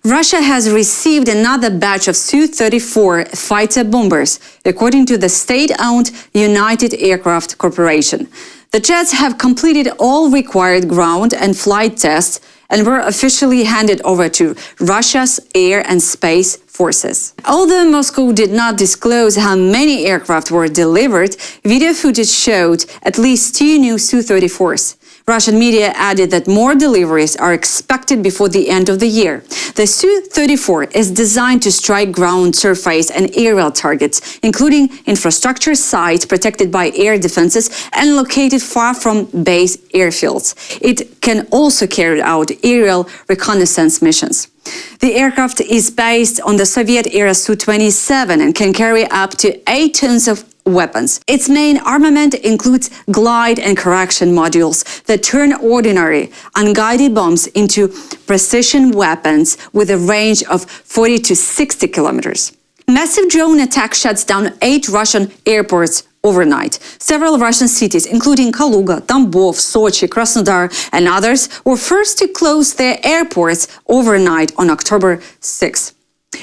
Russia has received another batch of Su-34 fighter bombers, according to the state-owned United Aircraft Corporation. The jets have completed all required ground and flight tests and were officially handed over to Russia's air and space forces. Although Moscow did not disclose how many aircraft were delivered, video footage showed at least 2 new Su-34s. Russian media added that more deliveries are expected before the end of the year. The Su-34 is designed to strike ground, surface and aerial targets, including infrastructure sites protected by air defenses and located far from base airfields. It can also carry out aerial reconnaissance missions. The aircraft is based on the Soviet-era Su-27 and can carry up to 8 tons of weapons. Its main armament includes glide and correction modules that turn ordinary, unguided bombs into precision weapons with a range of 40 to 60 kilometers. Massive drone attack shuts down 8 Russian airports overnight. Several Russian cities, including Kaluga, Tambov, Sochi, Krasnodar and others, were first to close their airports overnight on October 6.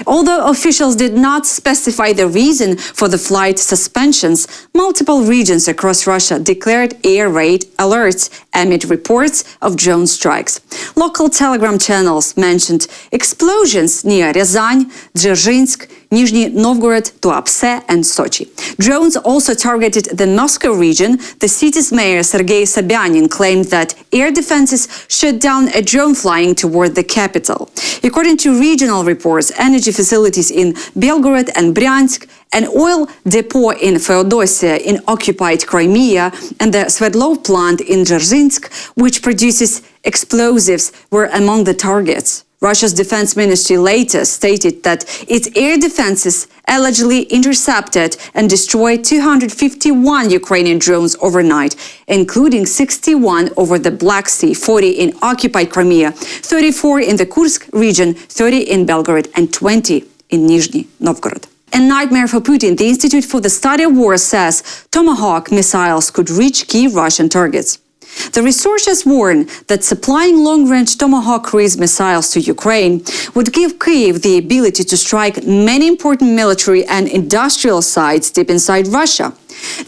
Although officials did not specify the reason for the flight suspensions, multiple regions across Russia declared air raid alerts amid reports of drone strikes. Local telegram channels mentioned explosions near Ryazan, Dzержинsk, Nizhny Novgorod, Tuapse and Sochi. Drones also targeted the Moscow region. The city's mayor Sergei Sobyanin claimed that air defenses shut down a drone flying toward the capital. According to regional reports, energy facilities in Belgorod and Bryansk, an oil depot in Feodosia in occupied Crimea, and the Sverdlov plant in Dzержинsk, which produces explosives, were among the targets. Russia's defense ministry later stated that its air defenses allegedly intercepted and destroyed 251 Ukrainian drones overnight, including 61 over the Black Sea, 40 in occupied Crimea, 34 in the Kursk region, 30 in Belgorod, and 20 in Nizhny Novgorod. A nightmare for Putin, the Institute for the Study of War says Tomahawk missiles could reach key Russian targets. The researchers warn that supplying long-range Tomahawk cruise missiles to Ukraine would give Kyiv the ability to strike many important military and industrial sites deep inside Russia.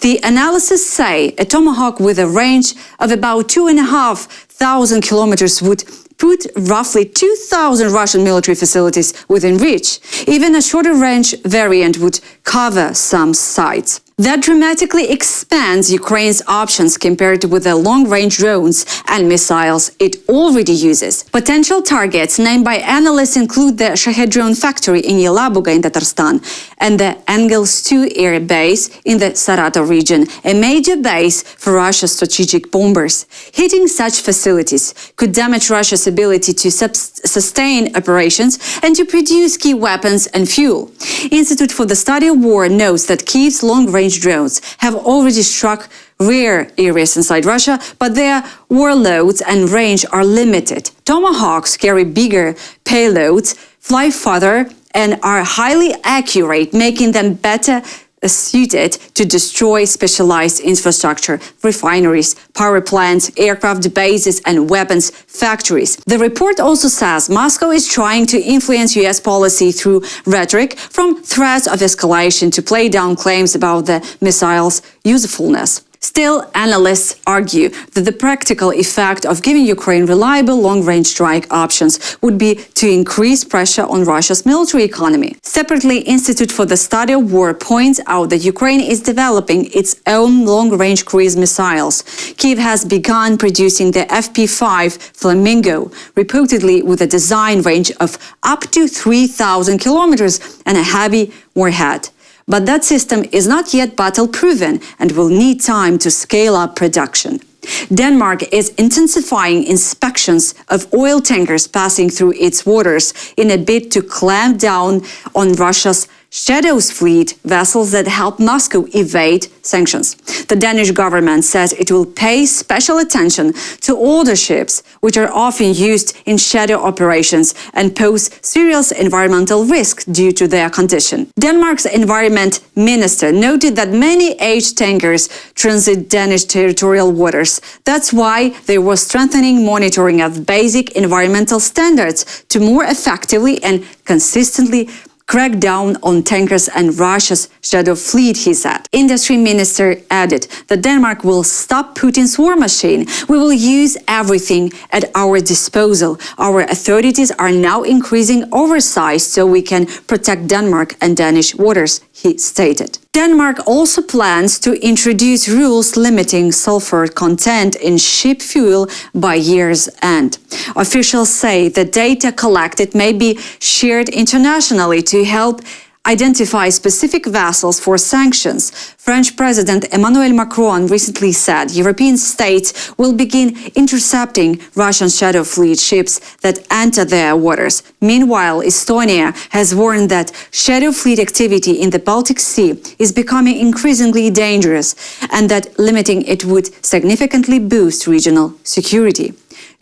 The analysts say a Tomahawk with a range of about 2,500 kilometers would put roughly 2,000 Russian military facilities within reach. Even a shorter range variant would cover some sites. That dramatically expands Ukraine's options compared with the long-range drones and missiles it already uses. Potential targets named by analysts include the Shahed drone factory in Yelabuga in Tatarstan and the Engels 2 air base in the Saratov region, a major base for Russia's strategic bombers. Hitting such facilities could damage Russia's ability to sustain operations and to produce key weapons and fuel. Institute for the Study of War notes that Kyiv's long-range drones have already struck rare areas inside Russia, but their warloads and range are limited. Tomahawks carry bigger payloads, fly farther, and are highly accurate, making them better suited to destroy specialized infrastructure, refineries, power plants, aircraft bases, and weapons factories. The report also says Moscow is trying to influence U.S. policy through rhetoric, from threats of escalation to play down claims about the missile's usefulness. Still, analysts argue that the practical effect of giving Ukraine reliable long-range strike options would be to increase pressure on Russia's military economy. Separately, Institute for the Study of War points out that Ukraine is developing its own long-range cruise missiles. Kyiv has begun producing the FP5 Flamingo, reportedly with a design range of up to 3,000 kilometers and a heavy warhead. But that system is not yet battle-proven and will need time to scale up production. Denmark is intensifying inspections of oil tankers passing through its waters in a bid to clamp down on Russia's Shadow's fleet, vessels that help Moscow evade sanctions. The Danish government says it will pay special attention to older ships, which are often used in shadow operations and pose serious environmental risk due to their condition. Denmark's environment minister noted that many aged tankers transit Danish territorial waters. That's why they were strengthening monitoring of basic environmental standards to more effectively and consistently crack down on tankers and Russia's shadow fleet, he said. Industry minister added that Denmark will stop Putin's war machine. We will use everything at our disposal. Our authorities are now increasing oversight so we can protect Denmark and Danish waters, he stated. Denmark also plans to introduce rules limiting sulfur content in ship fuel by year's end. Officials say the data collected may be shared internationally to help identify specific vessels for sanctions. French President Emmanuel Macron recently said European states will begin intercepting Russian shadow fleet ships that enter their waters. Meanwhile, Estonia has warned that shadow fleet activity in the Baltic Sea is becoming increasingly dangerous and that limiting it would significantly boost regional security.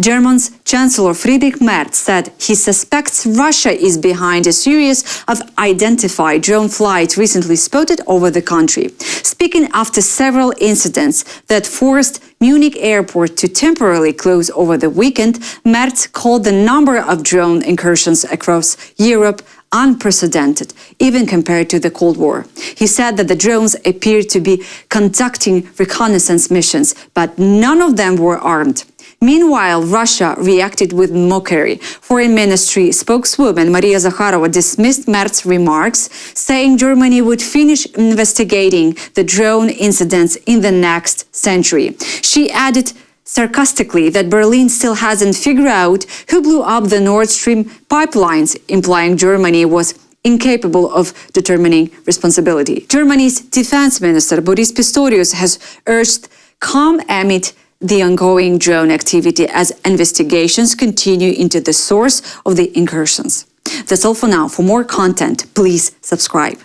Germany's Chancellor Friedrich Merz said he suspects Russia is behind a series of identified drone flights recently spotted over the country. Speaking after several incidents that forced Munich airport to temporarily close over the weekend, Merz called the number of drone incursions across Europe unprecedented, even compared to the Cold War. He said that the drones appeared to be conducting reconnaissance missions, but none of them were armed. Meanwhile, Russia reacted with mockery. Foreign Ministry spokeswoman Maria Zakharova dismissed Merz's remarks, saying Germany would finish investigating the drone incidents in the next century. She added sarcastically that Berlin still hasn't figured out who blew up the Nord Stream pipelines, implying Germany was incapable of determining responsibility. Germany's defense minister Boris Pistorius has urged calm amid the ongoing drone activity as investigations continue into the source of the incursions. That's all for now. For more content, please subscribe.